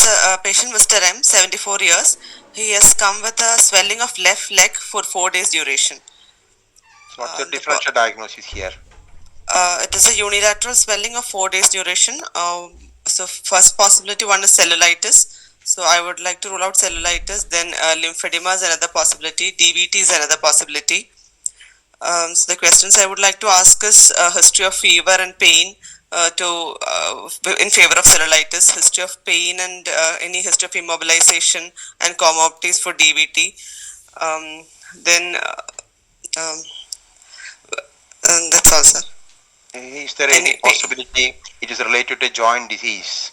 a patient, Mr. M, 74 years. He has come with a swelling of left leg for 4 days duration. So what's the differential diagnosis here? It is a unilateral swelling of 4 days duration. So first possibility one is cellulitis. So I would like to rule out cellulitis. Then lymphedema is another possibility. DVT is another possibility. So the questions I would like to ask is history of fever and pain in favor of cellulitis, history of pain and any history of immobilization and comorbidities for DVT. That's all, sir. Is there any possibility it is related to joint disease?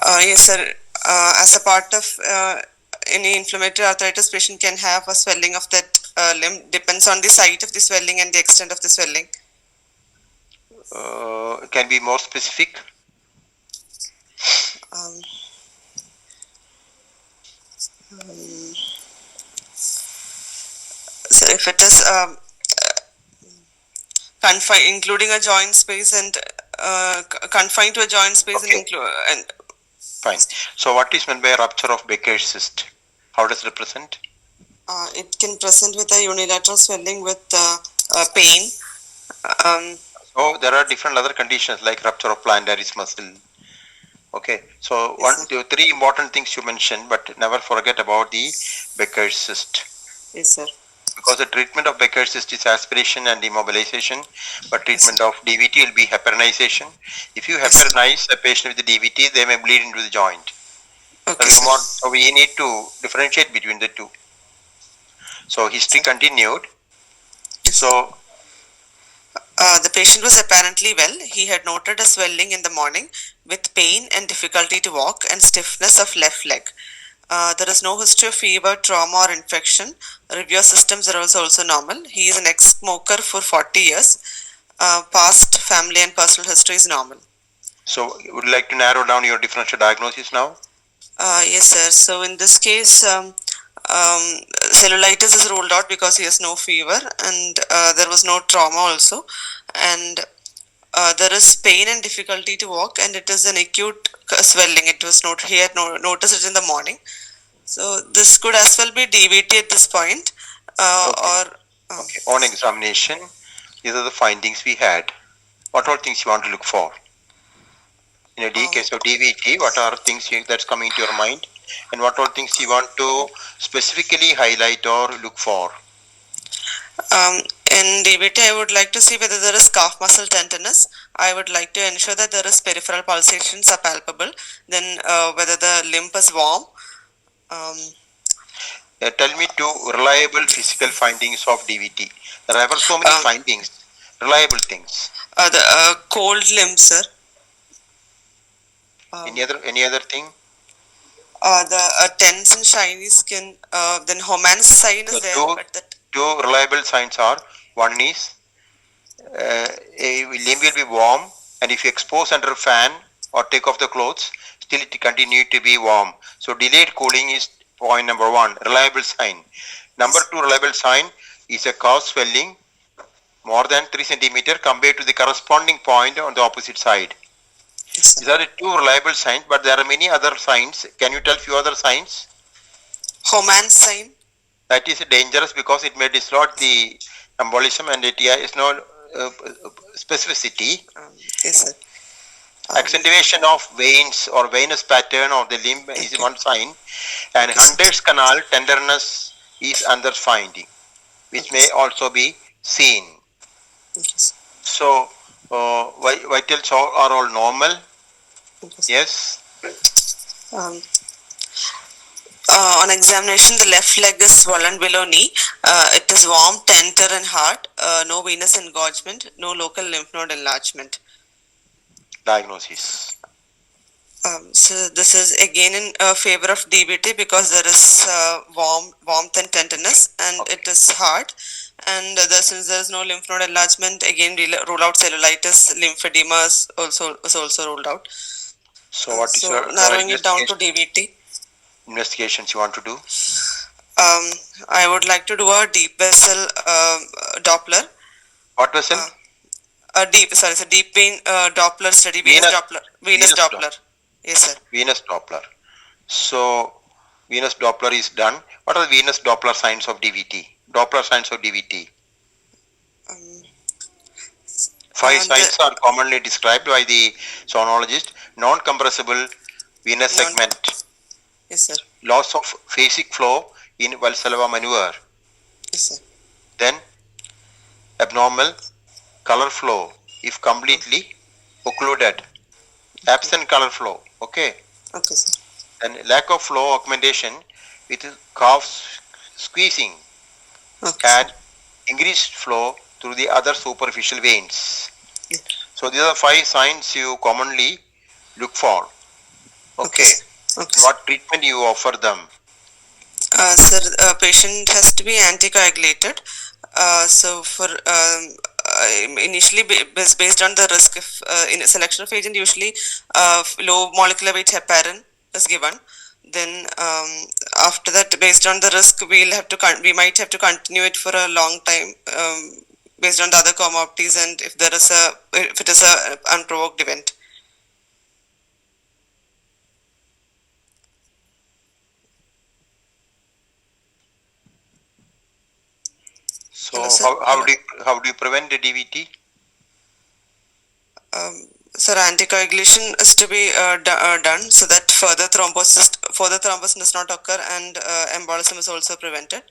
Yes, sir. As a part of any inflammatory arthritis, patient can have a swelling of that limb. Depends on the site of the swelling and the extent of the swelling. Can be more specific? So if it is confined, including a joint space and confined to a joint space, okay. and fine. So what is meant by rupture of Becker's cyst? How does it present? It can present with a unilateral swelling with pain. So there are different other conditions like rupture of plantaris muscle. Okay, so Yes, 3 important things you mentioned, but never forget about the Becker's cyst. Yes, sir. Because the treatment of Becker's cyst is aspiration and immobilization, but treatment of DVT will be heparinization. If you heparinize a patient with the DVT, they may bleed into the joint. Okay, so we need to differentiate between the two. So history continued. So the patient was apparently well. He had noted a swelling in the morning with pain and difficulty to walk and stiffness of left leg. There is no history of fever, trauma or infection. Review systems are also normal. He is an ex-smoker for 40 years. Past family and personal history is normal. So would you like to narrow down your differential diagnosis now? Yes, sir. So in this case, cellulitis is ruled out because he has no fever and there was no trauma also, and there is pain and difficulty to walk, and it is an acute swelling. It was he had noticed it in the morning, so this could as well be DVT at this point. Okay. On examination, these are the findings we had. What are things you want to look for? In a case of DVT, what are things that's coming to your mind? And what are things you want to specifically highlight or look for? In DVT, I would like to see whether there is calf muscle tenderness. I would like to ensure that there is peripheral pulsations are palpable. Then whether the limb is warm. Tell me 2 reliable physical findings of DVT. There are ever so many findings, reliable things. The cold limb, sir. Any other thing? The tense and shiny skin. Then Homan's sign is there. But that 2 reliable signs are, one is a limb will be warm, and if you expose under a fan or take off the clothes, still it continue to be warm. So delayed cooling is point number 1, reliable sign. Number 2 reliable sign is a calf swelling more than 3 centimeter compared to the corresponding point on the opposite side. These are the 2 reliable signs, but there are many other signs. Can you tell few other signs? Homan's sign. That is dangerous because it may dislodge the embolism and it is no specificity. Yes, sir. Accentuation of veins or venous pattern of the limb is one sign, and Hunter's canal tenderness is another finding, which may also be seen. So vitals are all normal. Yes. On examination, the left leg is swollen below knee. It is warm, tender and hard. No venous engorgement. No local lymph node enlargement. Diagnosis. So this is again in favor of DVT because there is warmth and tenderness, and it is hard. And since there is no lymph node enlargement, again rule out cellulitis. Lymphedema is also ruled out. So what is your narrowing it down to DVT? Investigations you want to do? I would like to do a deep vessel Doppler. What vessel? Deep vein Doppler study. Venous Doppler. Yes, sir. Venous Doppler. So venous Doppler is done. What are the venous Doppler signs of DVT? Doppler signs of DVT. Um, Five signs are commonly described by the sonologist. Non-compressible venous segment. Yes, sir. Loss of phasic flow in Valsalva maneuver. Yes, sir. Then abnormal color flow if completely occluded. Absent color flow. Okay. Okay, sir. And lack of flow augmentation with calf squeezing Okay, and sir. increased flow through the other superficial veins. Yeah. So these are 5 signs you commonly look for. Okay, Okay. sir. Okay, sir. What treatment you offer them? Sir, patient has to be anticoagulated. So for initially based on the risk, if in a selection of agent, usually low molecular weight heparin is given. Then after that, based on the risk, we might have to continue it for a long time, based on the other comorbidities and if it is a unprovoked event. So Hello, sir. how do you prevent the DVT? Sir, anticoagulation is to be done so that further thrombosis does not occur and embolism is also prevented.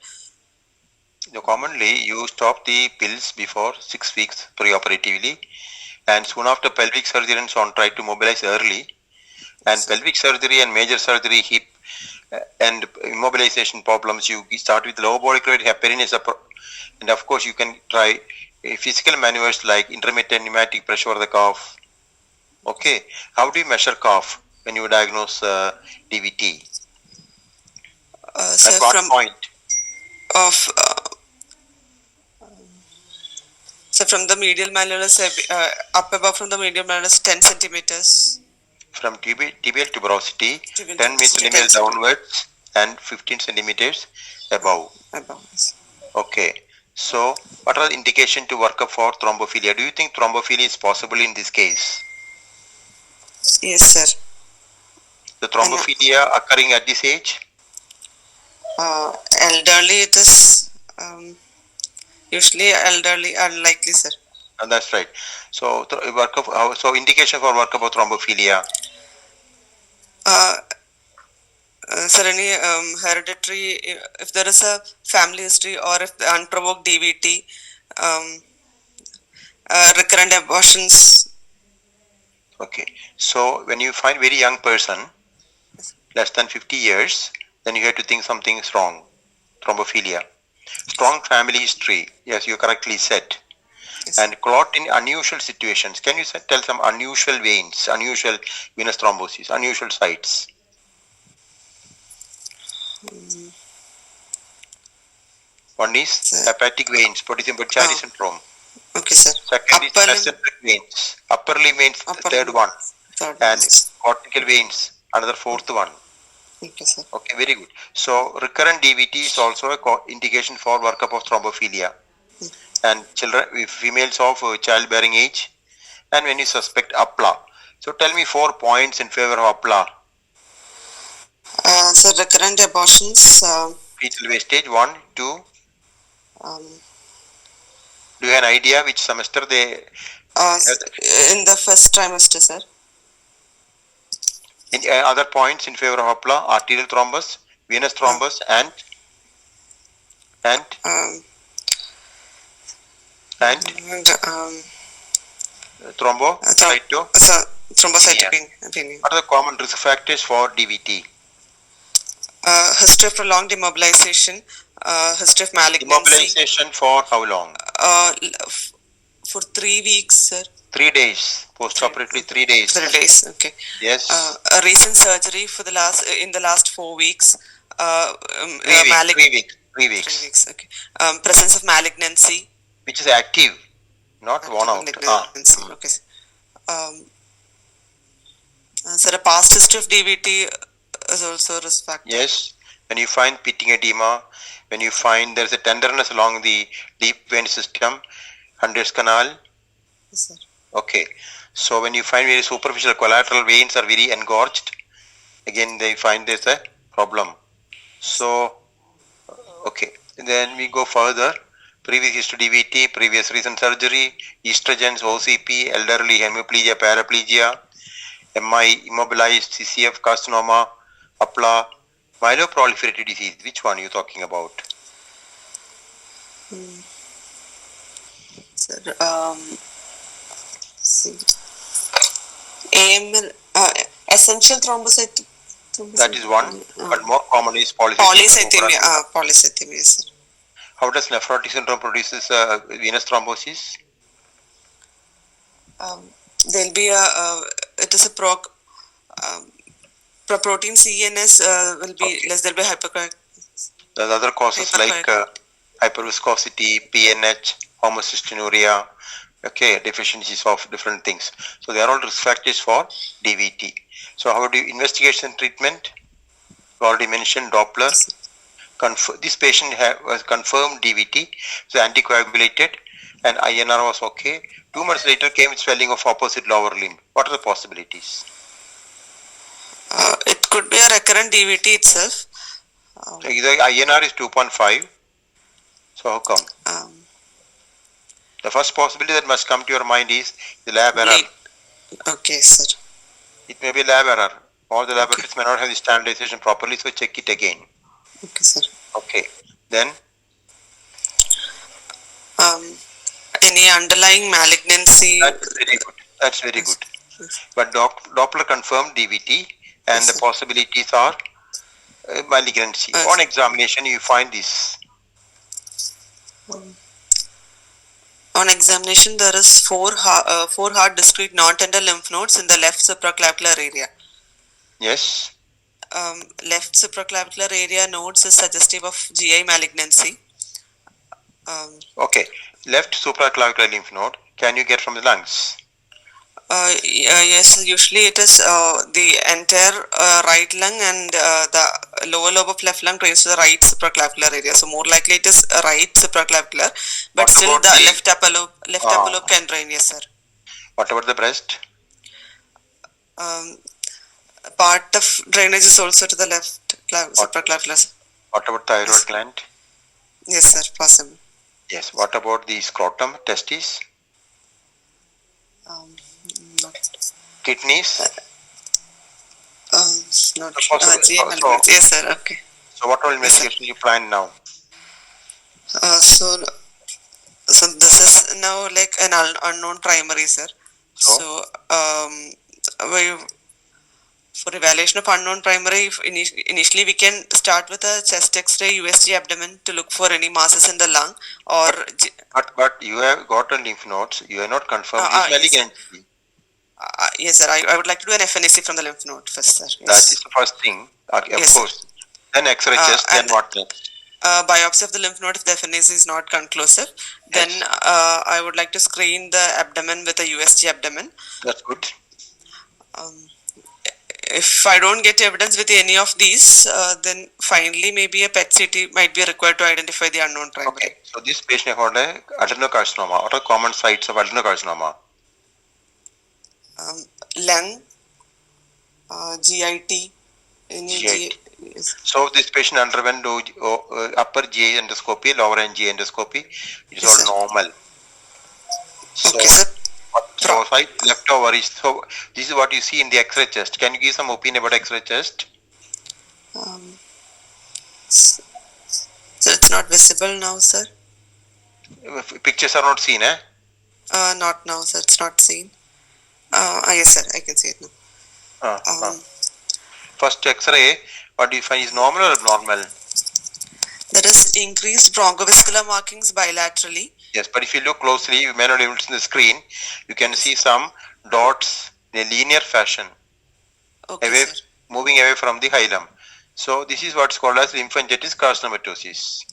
Commonly you stop the pills before 6 weeks preoperatively, and soon after pelvic surgery and so on try to mobilize early. And pelvic surgery and major surgery, hip and immobilization problems, you start with low molecular weight heparin and of course you can try physical maneuvers like intermittent pneumatic pressure over the cuff. Okay, how do you measure cuff when you diagnose DVT? So At what point? Of so from the medial malleolus up above from the medial malleolus 10 centimeters. From tibial tuberosity, 10 10 centimeters downwards and 15 centimeters above. Okay. So, what are the indications to work up for thrombophilia? Do you think thrombophilia is possible in this case? Yes, sir. The thrombophilia occurring at this age? Elderly, it is usually elderly, unlikely, sir. And that's right. So, so indication for workup of thrombophilia? Sir, any hereditary, if there is a family history or if the unprovoked DVT, recurrent abortions. Okay. So, when you find very young person, less than 50 years, then you have to think something is wrong. Thrombophilia. Strong family history. Yes, you correctly said. Yes. And clot in unusual situations. Can you tell some unusual veins, unusual venous thrombosis, unusual sites? One is hepatic veins, potassium Bucciari syndrome. Okay, sir. Second is mesenteric veins. Upper limb veins, the third one. And cortical veins, another fourth one. Okay, sir. Okay, very good. So recurrent DVT is also a indication for workup of thrombophilia. And children, females of childbearing age, and when you suspect APLA. So tell me 4 points in favor of APLA. So recurrent abortions. Fetal wastage 1, 2. Do you have an idea which semester they? In the first trimester, sir. In other points in favor of APLA, arterial thrombus, venous thrombus, and thrombocytopenia. What are the common risk factors for DVT? History of prolonged immobilization, history of malignancy. Immobilization for how long? For 3 weeks, sir. 3 days. Post-operatively 3 days. 3 days. Okay. Yes. A recent surgery for the last 4 weeks. 3 weeks. 3 weeks. Okay. Presence of malignancy. Which is active, not worn out. Malignancy. Okay. Sir, a past history of DVT is also a risk factor. Yes. When you find pitting edema, when you find there's a tenderness along the deep vein system, Hunter's canal. Yes, sir. Okay. So when you find very superficial collateral veins are very engorged, again they find there's a problem. So, okay, then we go further. Previous history DVT, previous recent surgery, estrogens, OCP, elderly hemiplegia, paraplegia, MI, immobilized, CCF, carcinoma, APLA, myeloproliferative disease. Which one are you talking about? Sir, see. AML, essential thrombocyte. That is one, but more common is polycythemia. Polycythemia, sir. How does nephrotic syndrome produces venous thrombosis? There'll be it is a protein CNS will be less. There'll be The other causes like hyperviscosity, PNH, homocystinuria, okay, deficiencies of different things. So they are all risk factors for DVT. So how do you investigation treatment? You already mentioned Doppler. This patient was confirmed DVT, so anticoagulated, and INR was okay. 2 months later came with swelling of opposite lower limb. What are the possibilities? It could be a recurrent DVT itself. Either INR is 2.5. So how come? The first possibility that must come to your mind is the lab error. Okay, sir. It may be lab error. All the laboratories may not have the standardization properly, so check it again. Okay, sir. Okay. Then? Any underlying malignancy? That's very good. That's very good. But Doppler confirmed DVT, and the possibilities are malignancy. On examination, you find this. On examination, there is four hard discrete non-tender lymph nodes in the left supraclavicular area. Yes. Left supraclavicular area nodes is suggestive of GI malignancy. Okay. Left supraclavicular lymph node, can you get from the lungs? Yes, usually it is the entire right lung and the lower lobe of left lung drains to the right supraclavicular area. So more likely it is right supraclavicular, but still the left upper lobe can drain. Yes, sir. What about the breast? Part of drainage is also to the left supraclavicular. What about thyroid gland? Yes, sir, possible. Yes. What about the scrotum, testes? Kidneys? Not yes, sir. Okay. So what all investigation you plan now? So this is now like an unknown primary, sir. So for evaluation of unknown primary, initially we can start with a chest X-ray, USG abdomen to look for any masses in the lung or. But you have gotten lymph nodes. You have not confirmed this malignancy. Yes, sir. I would like to do an FNAC from the lymph node first, sir. Yes. That is the first thing. Okay, of course. Then X-ray chest. Then what next? Biopsy of the lymph node if the FNAC is not conclusive. Then I would like to screen the abdomen with a USG abdomen. That's good. If I don't get evidence with any of these, then finally maybe a PET CT might be required to identify the unknown primary. Okay, so this patient had adenocarcinoma. What are common sites of adenocarcinoma? Lung, GIT, GIT. So this patient underwent upper GI endoscopy, lower GI endoscopy. It is all normal. So, okay, sir. So side left over is, so this is what you see in the X-ray chest. Can you give some opinion about X-ray chest? So it's not visible now, sir? Pictures are not seen, eh? Not now, sir. It's not seen. Yes, sir. I can see it now. First X-ray, what do you find is normal or abnormal? There is increased bronchovascular markings bilaterally. Yes, but if you look closely, you may not be able to see the screen. You can see some dots in a linear fashion, moving away from the hilum. So this is what's called as lymphangitis carcinomatosis.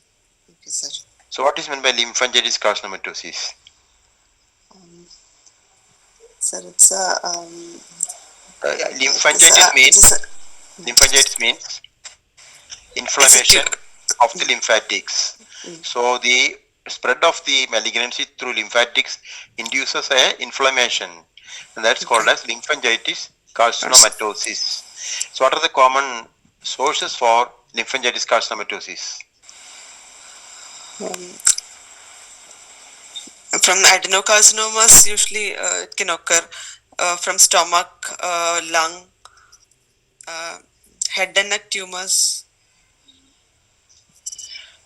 Okay, sir. So what is meant by lymphangitis carcinomatosis? Sir, it's lymphangitis means inflammation of the lymphatics. So the spread of the malignancy through lymphatics induces a inflammation. and that's called as lymphangitis carcinomatosis. So what are the common sources for lymphangitis carcinomatosis? From adenocarcinomas, usually it can occur from stomach, lung, head and neck tumors.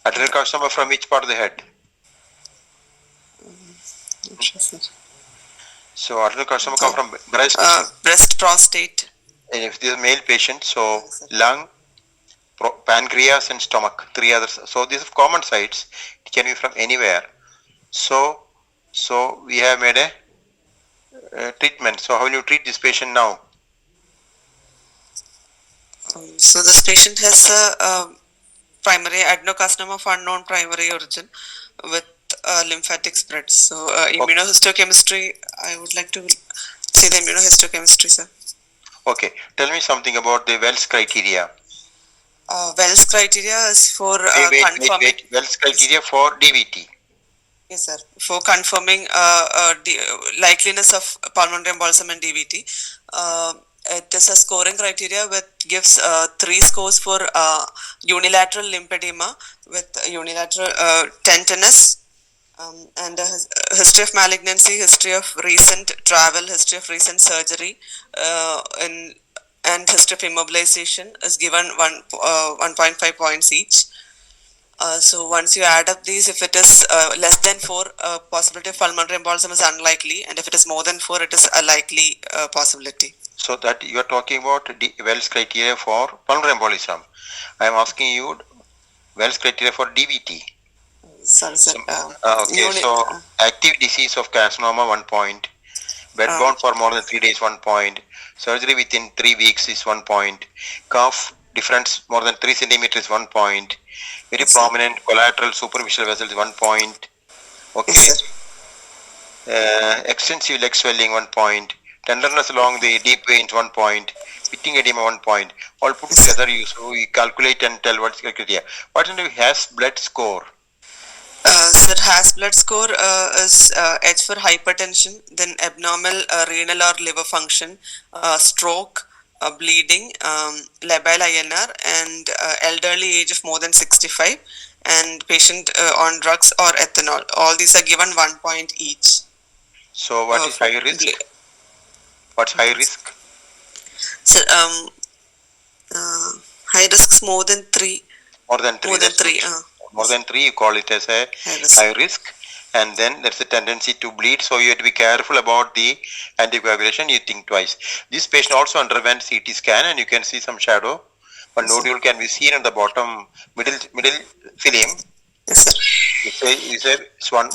Adenocarcinoma from which part of the head? So adenocarcinoma come from breast. Breast, prostate. And if this is a male patient, so lung, pancreas and stomach, three others. So these are common sites. It can be from anywhere. So we have made a treatment. So how will you treat this patient now? So this patient has a primary adenocarcinoma of unknown primary origin with lymphatic spread. So immunohistochemistry, I would like to see the immunohistochemistry, sir. Okay, tell me something about the Wells criteria. Wells criteria is for confirming. Wells criteria for DVT. Yes, sir. For confirming likeliness of pulmonary embolism and DVT. It is a scoring criteria which gives 3 scores for unilateral lymphedema with unilateral tenderness, and a history of malignancy, history of recent travel, history of recent surgery, and history of immobilization is given 1.5 points each. So once you add up these, if it is less than 4, possibility of pulmonary embolism is unlikely, and if it is more than 4, it is a likely possibility. So that you are talking about Wells criteria for pulmonary embolism. I am asking you Wells criteria for DVT. Sorry, sir. So active disease of carcinoma 1 point, bedbound for more than 3 days 1 point, surgery within 3 weeks is 1 point, cough difference more than 3 centimeters 1 point, very prominent collateral superficial vessels 1 point. Okay. Yes, extensive leg swelling 1 point, tenderness along the deep veins 1 point, pitting edema 1 point. All put together, you calculate and tell what's the criteria. What is the Has blood score? Sir, Has blood score is H for hypertension, then abnormal renal or liver function, stroke, bleeding, labile INR, and elderly age of more than 65, and patient on drugs or ethanol. All these are given 1 point each. So what is high risk? What's high risk? So high risk is more than 3. More than 3. More than 3. More than 3, you call it as a high risk, and then there's a tendency to bleed, so you have to be careful about the anticoagulation. You think twice. This patient also underwent CT scan, and you can see some shadow. One nodule can be seen at the bottom middle film. Yes, sir. It's one,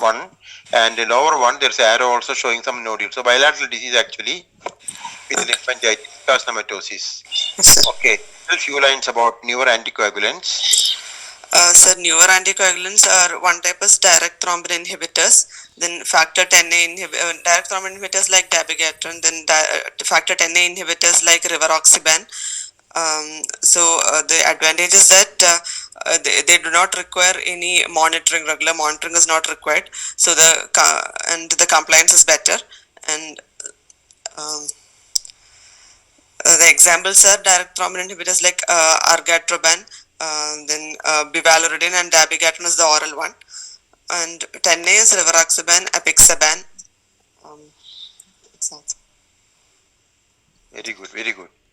and the lower one there's an arrow also showing some nodule. So bilateral disease actually with lymphangitis carcinomatosis. Yes, sir. Okay, a few lines about newer anticoagulants. Sir, newer anticoagulants are one type is direct thrombin inhibitors, then factor 10A direct thrombin inhibitors like dabigatran, then factor 10A inhibitors like rivaroxaban. So the advantage is that they do not require any monitoring. Regular monitoring is not required. So the compliance is better. And the examples are direct thrombin inhibitors like argatroban. Then bivalirudin and dabigatran is the oral one, and 10A is rivaroxaban, apixaban. Very good, very good.